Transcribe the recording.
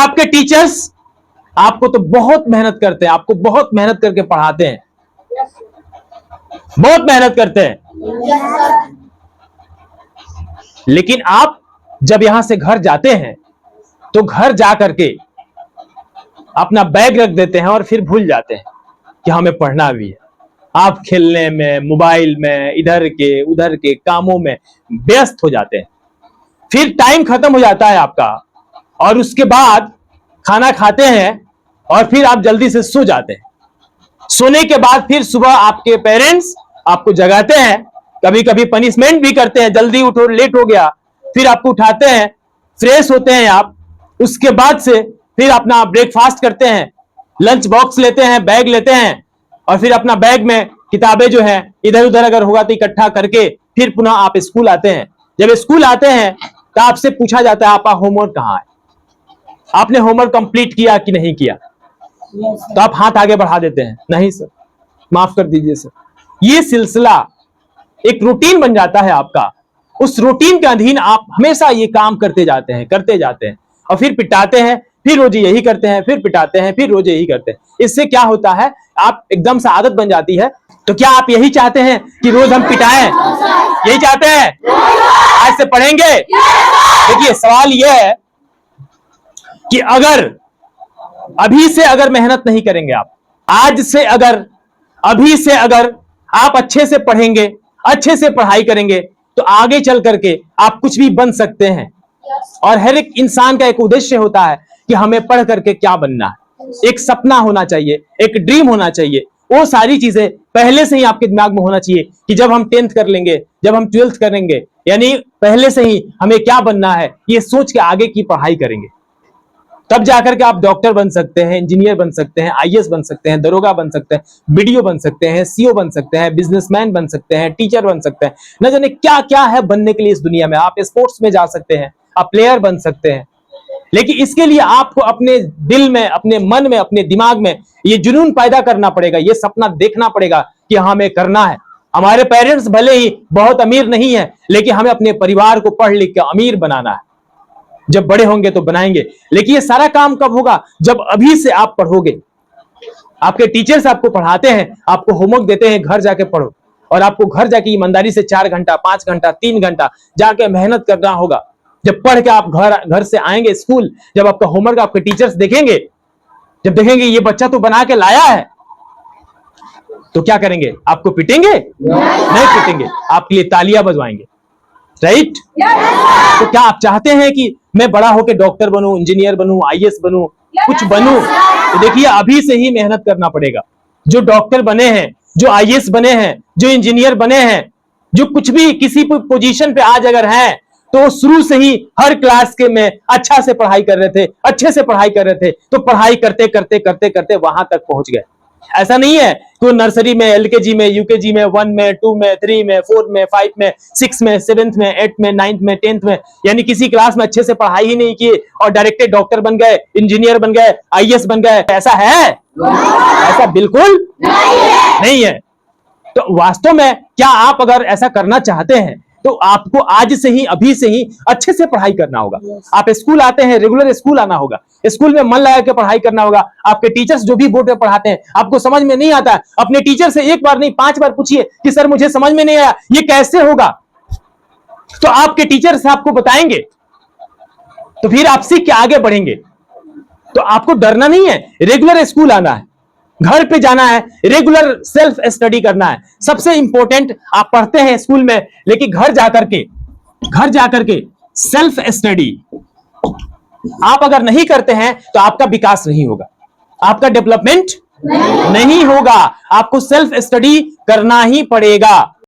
आपके टीचर्स आपको तो बहुत मेहनत करते हैं, आपको बहुत मेहनत करके पढ़ाते हैं, बहुत मेहनत करते हैं। लेकिन आप जब यहां से घर जाते हैं तो घर जा करके अपना बैग रख देते हैं और फिर भूल जाते हैं कि हमें पढ़ना भी है। आप खेलने में, मोबाइल में, इधर के उधर के कामों में व्यस्त हो जाते हैं। फिर टाइम खत्म हो जाता है आपका और उसके बाद खाना खाते हैं और फिर आप जल्दी से सो जाते हैं। सोने के बाद फिर सुबह आपके पेरेंट्स आपको जगाते हैं, कभी कभी पनिशमेंट भी करते हैं, जल्दी उठो, लेट हो गया, फिर आपको उठाते हैं, फ्रेश होते हैं आप। उसके बाद से फिर अपना ब्रेकफास्ट करते हैं, लंच बॉक्स लेते हैं, बैग लेते हैं और फिर अपना बैग में किताबें जो है इधर उधर अगर होगा तो इकट्ठा करके फिर पुनः आप स्कूल आते हैं। जब स्कूल आते हैं तो आपसे पूछा जाता है आपका होमवर्क कहां है, आपने होमवर्क कंप्लीट किया कि नहीं किया? तो आप हाथ आगे बढ़ा देते हैं, नहीं सर, माफ कर दीजिए सर। ये सिलसिला एक रूटीन बन जाता है आपका। उस रूटीन के अधीन आप हमेशा ये काम करते जाते हैं और फिर पिटाते हैं, फिर रोज यही करते हैं, फिर पिटाते हैं, फिर रोज यही करते हैं। इससे क्या होता है, आप एकदम से आदत बन जाती है। तो क्या आप यही चाहते हैं कि रोज हम पिटाएं? यही चाहते हैं? आज से पढ़ेंगे? देखिए सवाल यह है कि अगर अभी से अगर मेहनत नहीं करेंगे, आप आज से अभी से अगर आप अच्छे से पढ़ेंगे, अच्छे से पढ़ाई करेंगे तो आगे चल करके आप कुछ भी बन सकते हैं। और हर एक इंसान का एक उद्देश्य होता है कि हमें पढ़ करके क्या बनना है, एक सपना होना चाहिए, एक ड्रीम होना चाहिए। वो सारी चीजें पहले से ही आपके दिमाग में होना चाहिए कि जब हम 10th कर लेंगे, जब हम 12th करेंगे, यानी पहले से ही हमें क्या बनना है ये सोच के आगे की पढ़ाई करेंगे। तब जाकर के आप डॉक्टर बन सकते हैं, इंजीनियर बन सकते हैं, आईएएस बन सकते हैं, दरोगा बन सकते हैं, बीडीओ बन सकते हैं, सीओ बन सकते हैं, बिजनेसमैन बन सकते हैं, टीचर बन सकते हैं। न जाने क्या क्या है बनने के लिए इस दुनिया में। आप स्पोर्ट्स में जा सकते हैं, आप प्लेयर बन सकते हैं। लेकिन इसके लिए आपको अपने दिल में, अपने मन में, अपने दिमाग में ये जुनून पैदा करना पड़ेगा, ये सपना देखना पड़ेगा कि हमें करना है। हमारे पेरेंट्स भले ही बहुत अमीर नहीं है, लेकिन हमें अपने परिवार को पढ़ लिख के अमीर बनाना है। जब बड़े होंगे तो बनाएंगे। लेकिन ये सारा काम कब होगा? जब अभी से आप पढ़ोगे। आपके टीचर्स आपको पढ़ाते हैं, आपको होमवर्क देते हैं, घर जाके पढ़ो, और आपको घर जाके ईमानदारी से 4 घंटा, 5 घंटा, 3 घंटा जाके मेहनत करना होगा। जब पढ़ के आप घर से आएंगे स्कूल, जब आपका होमवर्क आपके टीचर्स देखेंगे, जब देखेंगे ये बच्चा तो बना के लाया है, तो क्या करेंगे? आपको पिटेंगे? नहीं पिटेंगे, आपके लिए तालियां बजवाएंगे। राइट? तो क्या आप चाहते हैं कि मैं बड़ा होकर डॉक्टर बनूं, इंजीनियर बनूं, आईएएस बनूं, कुछ बनूं? तो देखिए अभी से ही मेहनत करना पड़ेगा। जो डॉक्टर बने हैं, जो आईएएस बने हैं, जो इंजीनियर बने हैं, जो कुछ भी किसी पोजीशन पे आज अगर हैं, तो शुरू से ही हर क्लास के में अच्छा से पढ़ाई कर रहे थे, अच्छे से पढ़ाई कर रहे थे, तो पढ़ाई करते करते करते करते वहां तक पहुंच गए। ऐसा नहीं है कि नर्सरी में, एलकेजी में, यूकेजी में, 1 में, 2 में, 3 में, 4 में, 5 में, 6 में, 7th में, 8th में, 9th में, 10th में, यानी किसी क्लास में अच्छे से पढ़ाई ही नहीं की और डायरेक्ट डॉक्टर बन गए, इंजीनियर बन गए, आईएएस बन गए। ऐसा है? ऐसा बिल्कुल नहीं है। तो वास्तव में क्या आप अगर ऐसा करना चाहते हैं तो आपको आज से ही, अभी से ही अच्छे से पढ़ाई करना होगा। आप स्कूल आते हैं, रेगुलर स्कूल आना होगा, स्कूल में मन लगा के पढ़ाई करना होगा। आपके टीचर्स जो भी बोर्ड पे पढ़ाते हैं, आपको समझ में नहीं आता है, अपने टीचर से 1 बार नहीं 5 बार पूछिए कि सर मुझे समझ में नहीं आया, ये कैसे होगा? तो आपके टीचर्स आपको बताएंगे, तो फिर आप सीख के आगे बढ़ेंगे। तो आपको डरना नहीं है, रेगुलर स्कूल आना है, घर पे जाना है, रेगुलर सेल्फ स्टडी करना है। सबसे इंपॉर्टेंट, आप पढ़ते हैं स्कूल में, लेकिन घर जाकर के सेल्फ स्टडी आप अगर नहीं करते हैं तो आपका विकास नहीं होगा, आपका डेवलपमेंट नहीं होगा। आपको सेल्फ स्टडी करना ही पड़ेगा।